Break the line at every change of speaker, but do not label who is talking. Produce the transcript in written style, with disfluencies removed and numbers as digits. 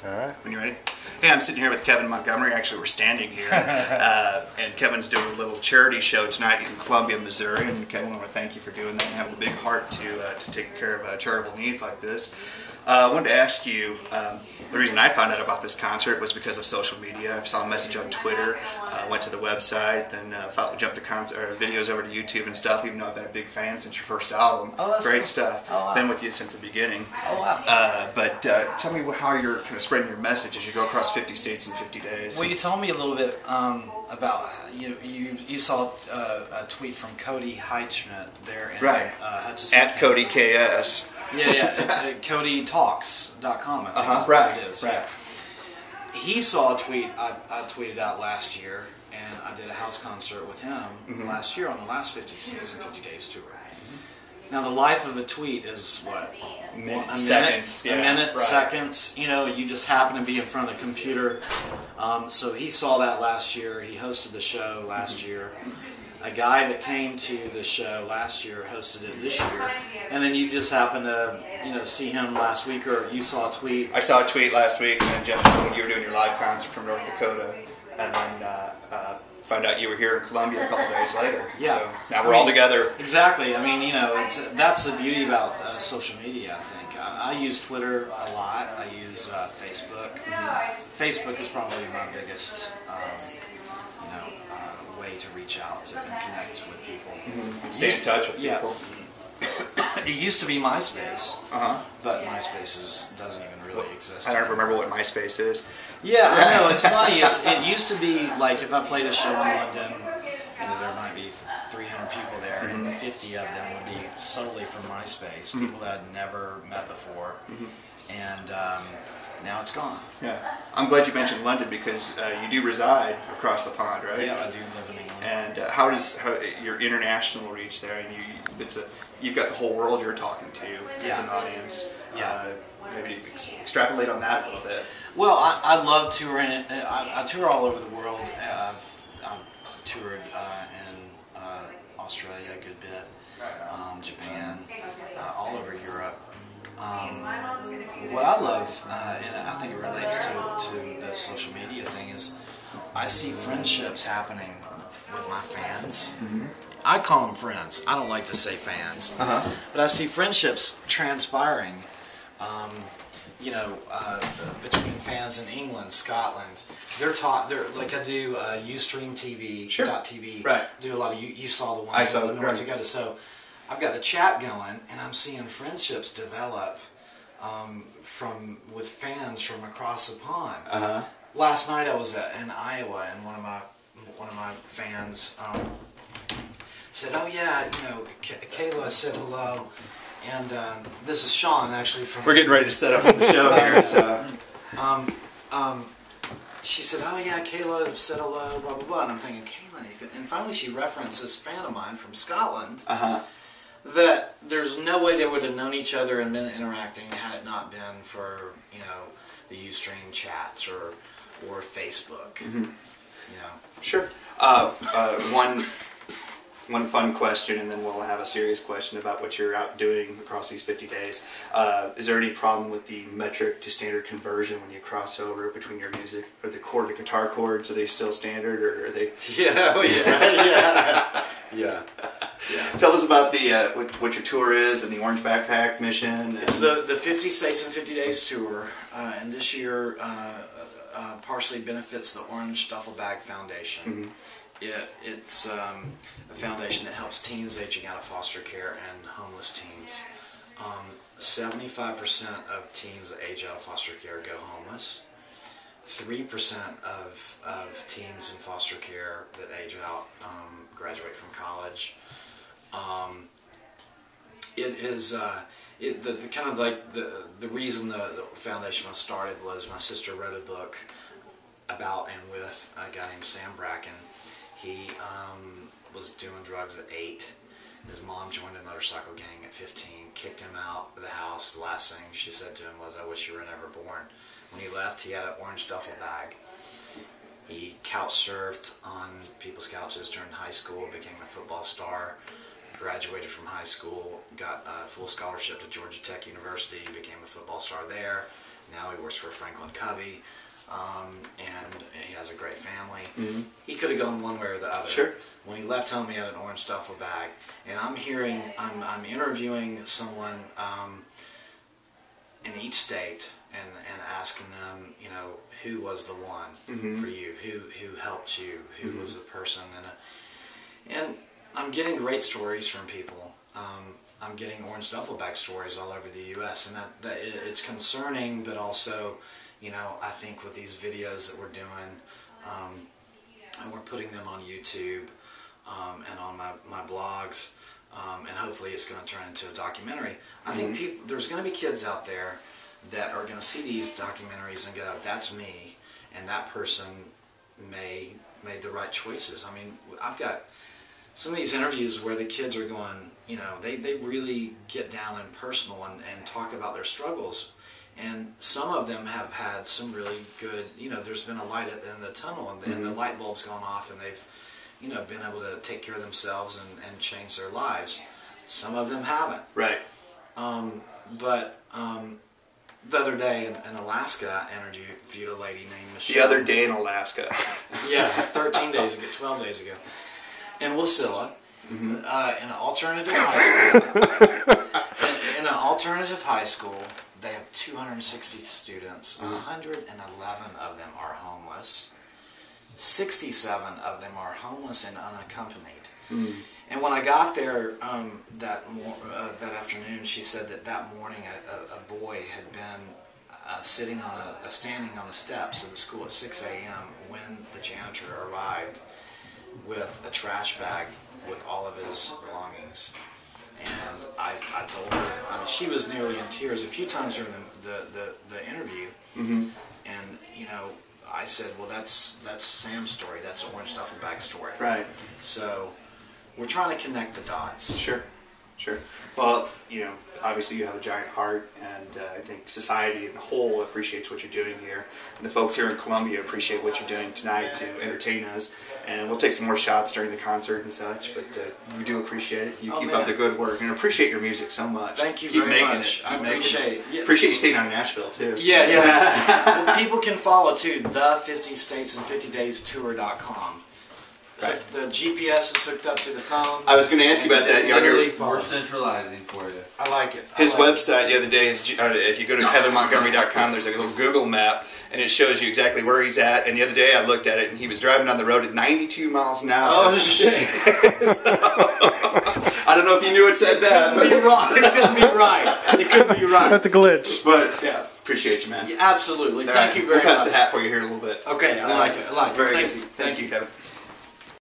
All right.
When you're ready. Hey, I'm sitting here with Kevin Montgomery. Actually, we're standing here. And Kevin's doing a little charity show tonight in Columbia, Missouri. And Kevin, I want to thank you for doing that and having the big heart to take care of charitable needs like this. I wanted to ask you, the reason I found out about this concert was because of social media. I saw a message on Twitter, went to the website, then jumped the videos over to YouTube and stuff, even though I've been a big fan since your first album.
Oh, that's
great
cool.
stuff.
Oh, wow.
Been with you since the beginning.
Oh, wow.
But tell me how you're kind of spreading your message as you go across 50 states in 50 days.
Well, you told me a little bit about you saw a tweet from Cody Heitschmidt there in Hutchinson,
At Cody KS.
Yeah, CodyTalks.com, I think
Right.
what it is.
Right.
Yeah. He saw a tweet I tweeted out last year, and I did a house concert with him last year on the last 50 States in 50 Days tour. Now, the life of a tweet is what?
Seconds.
A minute, seconds. You know, you just happen to be in front of the computer. So he saw that last year. He hosted the show last year. A guy that came to the show last year hosted it this year, and then you just happened to, see him last week, or you saw a tweet.
I saw a tweet last week, and then Jeff, when you were doing your live concert from North Dakota, and then found out you were here in Columbia a couple days later.
Yeah.
So now we're all together.
Exactly. I mean, that's the beauty about social media, I think. I use Twitter a lot. I use Facebook. Facebook is probably my biggest way to reach out and connect with people.
And stay in touch with people.
It used to be MySpace, but MySpace doesn't even really exist.
I don't remember what MySpace is.
Yeah, I know. It's funny. It used to be like if I played a show in London, there might be 300 people there, and 50 of them would be solely from MySpace, people that I'd never met before, and now it's gone.
Yeah, I'm glad you mentioned London because you do reside across the pond, right?
Yeah, I do live in England.
And how your international reach there? And you've got the whole world you're talking to as an audience.
Yeah.
Maybe extrapolate on that a little bit.
Well, I love touring. I tour all over the world. I've toured in Australia a good bit, Japan, all over Europe. What I love, and I think it relates to the social media thing, is I see friendships happening with my fans. I call them friends. I don't like to say fans. But I see friendships transpiring, between fans in England, Scotland. They're like I do Ustream TV, .tv.
Right.
Do a lot of you saw the ones
I saw
in North Dakota. So I've got the chat going, and I'm seeing friendships develop with fans from across the pond. Last night I was in Iowa, and one of my fans said, "Oh yeah, Kayla said hello." And this is Sean, actually, from...
We're getting ready to set up the show here. So.
She said, "Oh yeah, Kayla said hello, blah blah blah." And I'm thinking, Kayla, and finally she referenced this fan of mine from Scotland. That there's no way they would have known each other and been interacting had it not been for the Ustream chats or Facebook.
Sure. One fun question, and then we'll have a serious question about what you're out doing across these 50 days. Is there any problem with the metric to standard conversion when you cross over between your music? Or the guitar chords, are they still standard, or are they...
Yeah.
Tell us about what your tour is and the Orange Backpack mission.
It's the 50 States in 50 Days tour, and this year partially benefits the Orange Duffel Bag Foundation. It's a foundation that helps teens aging out of foster care and homeless teens. 75% of teens that age out of foster care go homeless. 3% of teens in foster care that age out graduate from college. It is the kind of like the reason the foundation was started was my sister wrote a book about and with a guy named Sam Bracken. He was doing drugs at 8. His mom joined a motorcycle gang at 15, kicked him out of the house. The last thing she said to him was, "I wish you were never born." When he left, he had an orange duffel bag. He couch surfed on people's couches during high school, became a football star, graduated from high school, got a full scholarship to Georgia Tech University, became a football star there, Now he works for Franklin Covey, and he has a great family.
Mm-hmm.
He could have gone one way or the other.
Sure.
When he left home, he had an orange duffel bag, and I'm interviewing someone in each state and asking them, you know, who was the one for you, who helped you, who was the person, and I'm getting great stories from people. I'm getting orange duffel bag stories all over the U.S. and that it's concerning, but also, you know, I think with these videos that we're doing, and we're putting them on YouTube and on my blogs, and hopefully it's going to turn into a documentary. I think there's going to be kids out there that are going to see these documentaries and go, that's me, and that person made the right choices. I mean, I've got some of these interviews where the kids are going, you know, they really get down and personal and talk about their struggles. And some of them have had some really good, you know, there's been a light at the end of the tunnel, and the light bulb's gone off, and they've, you know, been able to take care of themselves and change their lives. Some of them haven't.
Right.
The other day in Alaska, I interviewed a lady named Michelle.
The other day in Alaska.
Yeah, 13 days ago, 12 days ago. In Wasilla, in an alternative high school. In an alternative high school, they have 260 students. 111 of them are homeless. 67 of them are homeless and unaccompanied. And when I got there that afternoon, she said that morning a boy had been standing on the steps of the school at 6 a.m. when the janitor arrived with a trash bag with all of his belongings. And I told her, I mean, she was nearly in tears a few times during the interview. And, you know, I said, well, that's Sam's story. That's an orange duffel bag story.
Right.
So we're trying to connect the dots.
Sure. Well, you know, obviously you have a giant heart, and I think society as a whole appreciates what you're doing here. And the folks here in Columbia appreciate what you're doing tonight to entertain us. And we'll take some more shots during the concert and such, but we do appreciate it. You keep up the good work, and appreciate your music so much.
Thank you
keep
very
making
much.
It.
I appreciate it.
Yeah. Appreciate you staying on Nashville, too.
Yeah. Well, people can follow, too, the 50 States in 50 Days Tour.com.
Right.
The GPS is hooked up to the phone.
I was going to ask you about that.
We're centralizing for you.
I like it.
His website the other day is, if you go to kevinmontgomery.com, there's like a little Google map, and it shows you exactly where he's at. And the other day I looked at it, and he was driving down the road at 92 miles an hour.
Oh, shit.
So, I don't know if you knew it said that. But it couldn't be right. It couldn't be right.
That's a glitch.
But, yeah, appreciate you, man.
Yeah, absolutely. Thank you very
much. We'll
much.
pass the hat for you here in a little bit.
Okay, I like it.
Very
Thank
good.
you.
Thank you, Kevin.